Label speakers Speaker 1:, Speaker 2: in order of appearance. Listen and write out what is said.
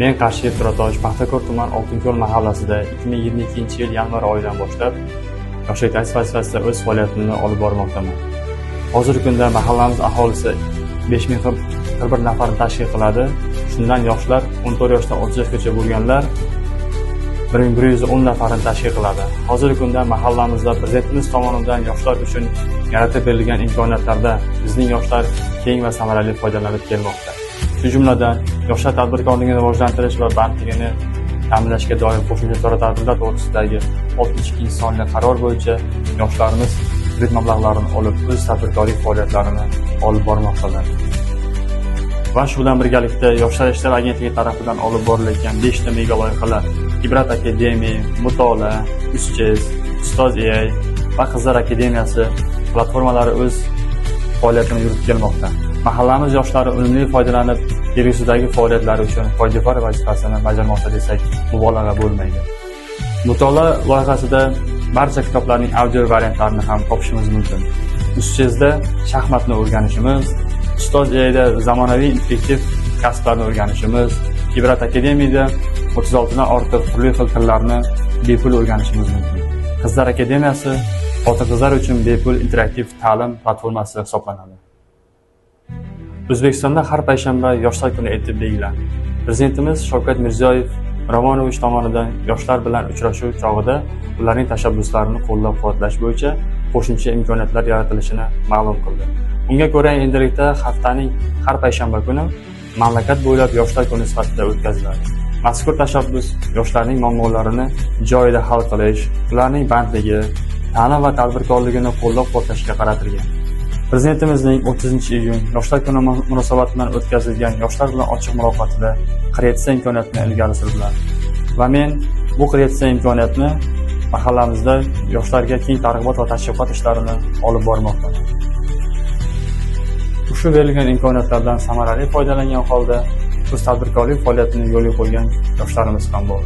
Speaker 1: Men Qarshi Turatosh Paxtakor tuman Oltinko'l mahallasida 2022-yil yanvar oyidan boshlab yoshlar yetakchisi vazifasida o'z faoliyatimni olib bormoqdaman. Hozirgi kunda mahallamiz aholisi 5041 nafarni tashkil qiladi. Shundan yoshlar 14 yoshdan 30 yoshgacha bo'lganlar 1110 nafarni tashkil qiladi. Hozirgi kunda mahallamizda prezidentimiz tomonidan yoshlar uchun yaratib berilgan imkoniyatlarda bizning yoshlar keng va samarali foydalanib kelmoqda. Shu jumladan yoshlar tadbirkorligini rivojlantirish va bandligini ta'minlashga doir qo'shimcha chora-tadbirlar to'g'risidagi 62-sonli qaror bo'yicha yoshlarimiz kredit mablag'larini olib o'z tadbirkorlik faoliyatlarini olib bormoqdalar. Va shu bilan birgalikda Yoshlar ishlari agentligi tomonidan olib borilayotgan 5 ta mega loyihalar Ibrat akademiya, Mutolaa, Uschez, Ustoz AI va Qizlar akademiyasi platformalari o'z faoliyatini yuritib kelmoqda. Mahallamiz yoshlari unumli foydalanib, kelgusidagi faoliyatlari uchun foydavor vazifasini bajarmoqda desak mubolag'a bo'lmaydi. Mutolaa loyihasida barcha kitoblarning audio variantlarini ham topishimiz mumkin. Uschezda shaxmatni o'rganishimiz, Ustoz AIda zamonaviy interaktiv kasblarni o'rganishimiz, Ibrat akademiyada 36 dan ortiq turli xil tillarni bepul o'rganishimiz mumkin. Qizlar akademiyasi xotin-qizlar uchun bepul interaktiv ta'lim platformasi hisoblanadi. O'zbekistonda har payshanba yoshlar kuni etib belgilandi. Prezidentimiz Shavkat Mirziyoyev Romanovich tomonidan yoshlar bilan uchrashuv chog'ida ularning tashabbuslarini qo'llab-quvvatlash bo'yicha qo'shimcha imkoniyatlar yaratilishini ma'lum qildi. Unga ko'ra, endilikda haftaning har payshanba kuni mamlakat bo'ylab yoshlar kuni sifatida o'tkaziladi. Mazkur tashabbus yoshlarning muammolarini joyida hal qilish, ularning bandligi, ta'lim va tadbirkorligini qo'llab-quvvatlashga qaratilgan. Prezidentimizning 30-iyun yoshlar kuni munosabati bilan o'tkazilgan yoshlar bilan ochiq muloqotida kreatsiya imkoniyatini ilgari surdilar. Va men bu kreatsiya imkoniyatni mahallamizda yoshlarga keng targ'ibot va tashviqot ishlarini olib bormoqdaman. Shu berilgan imkoniyatlardan samarali foydalangan holda o'z tadbirkorlik faoliyatini yo'lga qo'ygan yoshlarimiz ham bor.